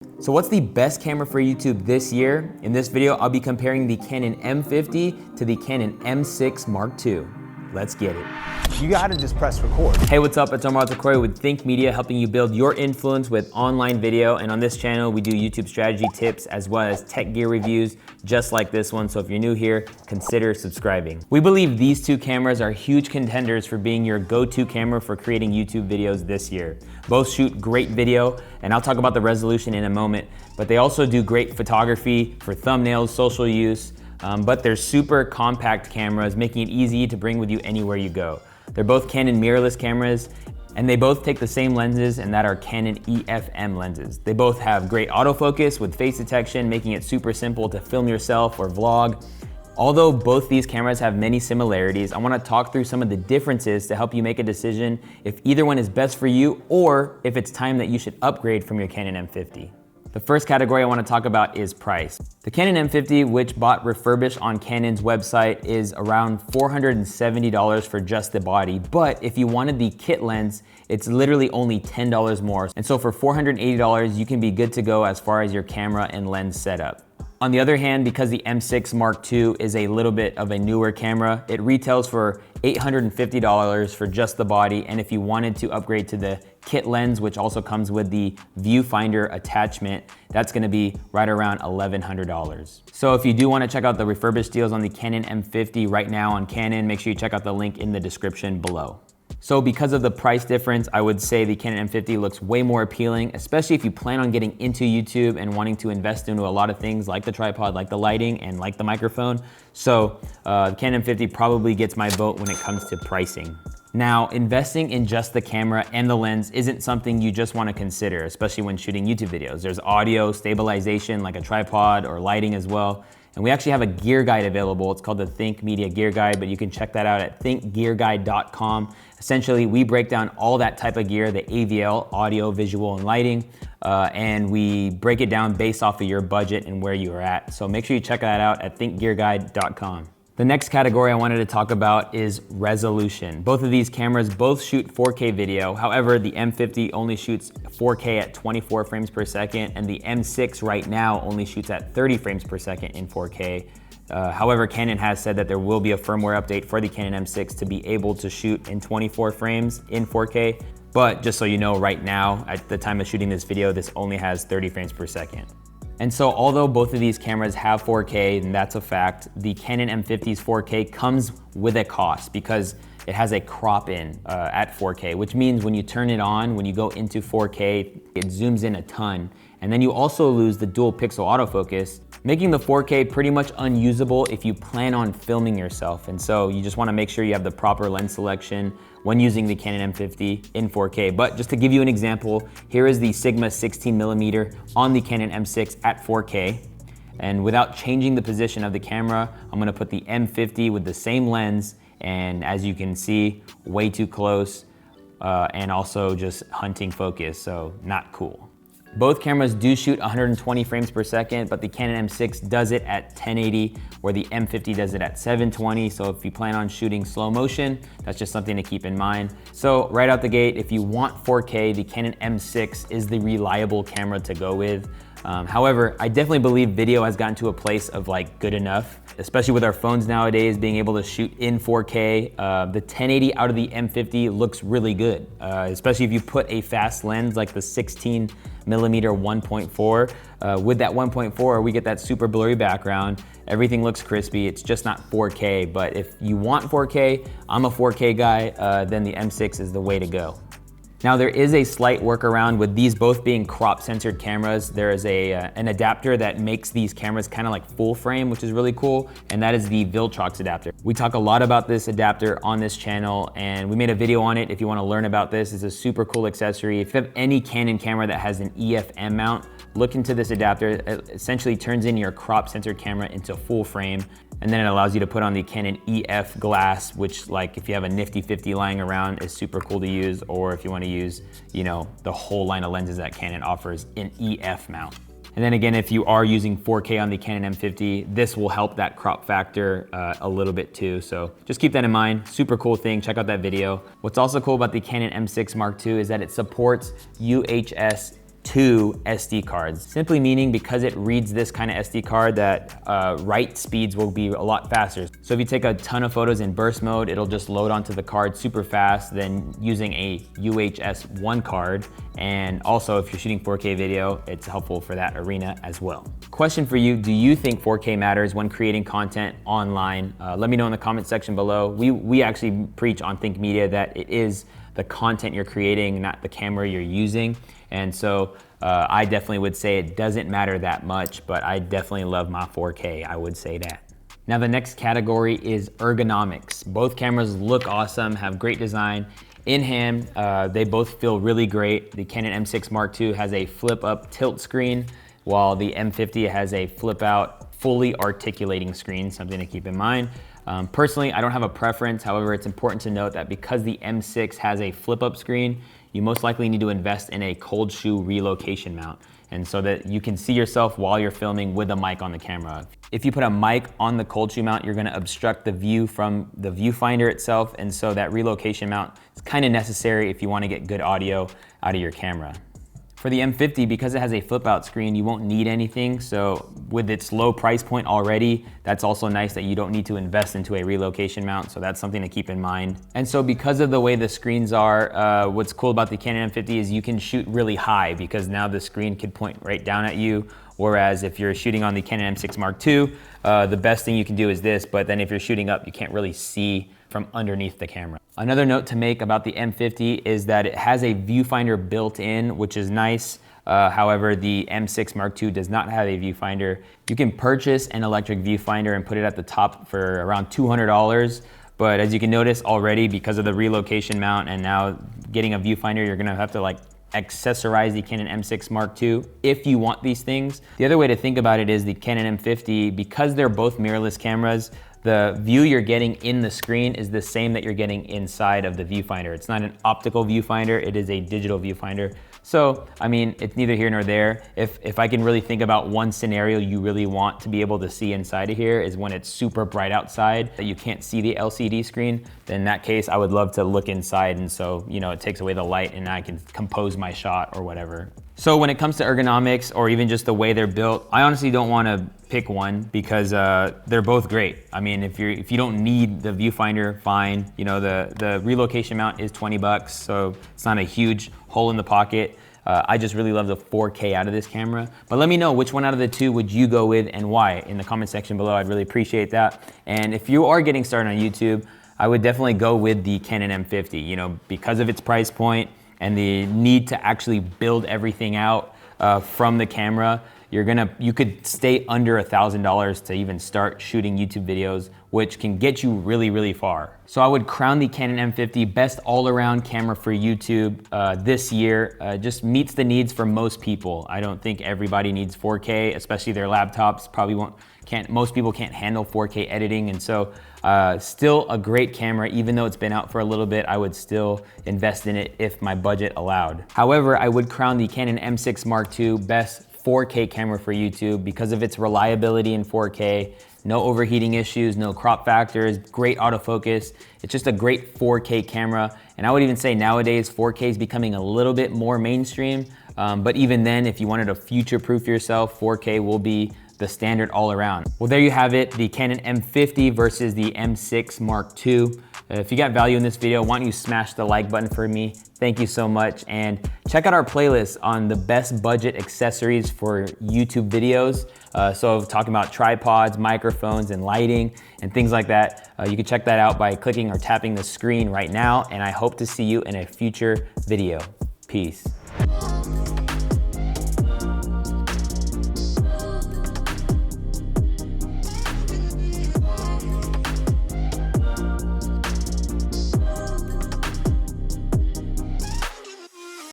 So what's the best camera for YouTube this year? In this video, I'll be comparing the Canon M50 to the Canon M6 Mark II. Let's get it. You gotta just press record. Hey, what's up? It's Omar with Think Media, helping you build your influence with online video. And on this channel, we do YouTube strategy tips as well as tech gear reviews, just like this one. So if you're new here, consider subscribing. We believe these two cameras are huge contenders for being your go-to camera for creating YouTube videos this year. Both shoot great video, and I'll talk about the resolution in a moment, but they also do great photography for thumbnails, social use, but they're super compact cameras, making it easy to bring with you anywhere you go. They're both Canon mirrorless cameras, and they both take the same lenses, and that are Canon EF-M lenses. They both have great autofocus with face detection, making it super simple to film yourself or vlog. Although both these cameras have many similarities, I want to talk through some of the differences to help you make a decision if either one is best for you or if it's time that you should upgrade from your Canon M50. The first category I want to talk about is price. The Canon M50, which bought refurbished on Canon's website, is around $470 for just the body, but if you wanted the kit lens, it's literally only $10 more. And so for $480, you can be good to go as far as your camera and lens setup. On the other hand, because the M6 Mark II is a little bit of a newer camera, it retails for $850 for just the body, and if you wanted to upgrade to the kit lens, which also comes with the Viewfinder attachment, that's gonna be right around $1,100. So if you do wanna check out the refurbished deals on the Canon M50 right now on Canon, make sure you check out the link in the description below. So because of the price difference, I would say the Canon M50 looks way more appealing, especially if you plan on getting into YouTube and wanting to invest into a lot of things like the tripod, like the lighting, and like the microphone. So the Canon M50 probably gets my vote when it comes to pricing. Now, investing in just the camera and the lens isn't something you just want to consider, especially when shooting YouTube videos. There's audio, stabilization, like a tripod, or lighting as well. And we actually have a gear guide available. It's called the Think Media Gear Guide, but you can check that out at thinkgearguide.com. Essentially, we break down all that type of gear, the AVL, audio, visual, and lighting, and we break it down based off of your budget and where you are at. So make sure you check that out at thinkgearguide.com. The next category I wanted to talk about is resolution. Both of these cameras both shoot 4K video. However, the M50 only shoots 4K at 24 frames per second, and the M6 right now only shoots at 30 frames per second in 4K. However, Canon has said that there will be a firmware update for the Canon M6 to be able to shoot in 24 frames in 4K. But just so you know, right now, at the time of shooting this video, this only has 30 frames per second. And so although both of these cameras have 4K, and that's a fact, the Canon M50's 4K comes with a cost because it has a crop in at 4K, which means when you turn it on, when you go into 4K, it zooms in a ton. And then you also lose the dual pixel autofocus, making the 4K pretty much unusable if you plan on filming yourself. And so you just wanna make sure you have the proper lens selection when using the Canon M50 in 4K. But just to give you an example, here is the Sigma 16mm on the Canon M6 at 4K. And without changing the position of the camera, I'm gonna put the M50 with the same lens, and as you can see, way too close, and also just hunting focus, so not cool. Both cameras do shoot 120 frames per second, but the Canon M6 does it at 1080, where the M50 does it at 720. So if you plan on shooting slow motion, that's just something to keep in mind. So right out the gate, if you want 4K, the Canon M6 is the reliable camera to go with. However, I definitely believe video has gotten to a place of like good enough, especially with our phones nowadays being able to shoot in 4K. The 1080 out of the M50 looks really good, especially if you put a fast lens like the 16mm 1.4. With that 1.4, we get that super blurry background. Everything looks crispy. It's just not 4K, but if you want 4K, I'm a 4K guy, then the M6 is the way to go. Now there is a slight workaround with these both being crop censored cameras. There is an adapter that makes these cameras kind of like full frame, which is really cool, and that is the VILTROX adapter. We talk a lot about this adapter on this channel, and we made a video on it if you want to learn about this. It's a super cool accessory. If you have any Canon camera that has an EF-M mount, look into this adapter. It essentially turns in your crop censored camera into full frame, and then it allows you to put on the Canon EF glass, which, like, if you have a nifty 50 lying around, is super cool to use, or if you want to use, you know, the whole line of lenses that Canon offers in EF mount. And then again, if you are using 4K on the Canon M50, this will help that crop factor a little bit too. So just keep that in mind. Super cool thing. Check out that video. What's also cool about the Canon M6 Mark II is that it supports UHS 2 SD cards, simply meaning because it reads this kind of SD card that write speeds will be a lot faster. So if you take a ton of photos in burst mode, it'll just load onto the card super fast than using a UHS-1 card. And also if you're shooting 4K video, it's helpful for that arena as well. Question for you, do you think 4K matters when creating content online? Let me know in the comment section below. We actually preach on Think Media that it is the content you're creating, not the camera you're using. And so I definitely would say it doesn't matter that much, but I definitely love my 4K, I would say that. Now the next category is ergonomics. Both cameras look awesome, have great design. In hand, they both feel really great. The Canon M6 Mark II has a flip up tilt screen, while the M50 has a flip out fully articulating screen, something to keep in mind. Personally, I don't have a preference. However, it's important to note that because the M6 has a flip up screen, you most likely need to invest in a cold shoe relocation mount, and so that you can see yourself while you're filming with a mic on the camera. If you put a mic on the cold shoe mount, you're gonna obstruct the view from the viewfinder itself, and so that relocation mount is kind of necessary if you wanna get good audio out of your camera. For the M50, because it has a flip out screen, you won't need anything. So with its low price point already, that's also nice that you don't need to invest into a relocation mount. So that's something to keep in mind. And so because of the way the screens are, what's cool about the Canon M50 is you can shoot really high because now the screen can point right down at you. Whereas if you're shooting on the Canon M6 Mark II, the best thing you can do is this, but then if you're shooting up, you can't really see from underneath the camera. Another note to make about the M50 is that it has a viewfinder built in, which is nice. However, the M6 Mark II does not have a viewfinder. You can purchase an electric viewfinder and put it at the top for around $200. But as you can notice already, because of the relocation mount and now getting a viewfinder, you're gonna have to like accessorize the Canon M6 Mark II if you want these things. The other way to think about it is the Canon M50, because they're both mirrorless cameras, the view you're getting in the screen is the same that you're getting inside of the viewfinder. It's not an optical viewfinder, it is a digital viewfinder. So, I mean, it's neither here nor there. If I can really think about one scenario you really want to be able to see inside of here is when it's super bright outside that you can't see the LCD screen, then in that case, I would love to look inside, and so, you know, it takes away the light and I can compose my shot or whatever. So when it comes to ergonomics or even just the way they're built, I honestly don't want to pick one because they're both great. I mean, if you don't need the viewfinder, fine. You know, the relocation mount is 20 bucks, so it's not a huge hole in the pocket. I just really love the 4K out of this camera. But let me know which one out of the two would you go with and why in the comment section below. I'd really appreciate that. And if you are getting started on YouTube, I would definitely go with the Canon M50, you know, because of its price point and the need to actually build everything out from the camera. You could stay under $1,000 to even start shooting YouTube videos, which can get you really, really far. So I would crown the Canon M50 best all-around camera for YouTube this year. Just meets the needs for most people. I don't think everybody needs 4K, especially their laptops most people can't handle 4K editing, and so still a great camera. Even though it's been out for a little bit, I would still invest in it if my budget allowed. However, I would crown the Canon M6 Mark II best 4K camera for YouTube because of its reliability in 4K, no overheating issues, no crop factors, great autofocus. It's just a great 4K camera. And I would even say nowadays 4K is becoming a little bit more mainstream. But even then, if you wanted to future-proof yourself, 4K will be the standard all around. Well, there you have it, the Canon M50 versus the M6 Mark II. If you got value in this video, why don't you smash the like button for me? Thank you so much. And check out our playlist on the best budget accessories for YouTube videos. So talking about tripods, microphones, and lighting, and things like that. You can check that out by clicking or tapping the screen right now. And I hope to see you in a future video. Peace.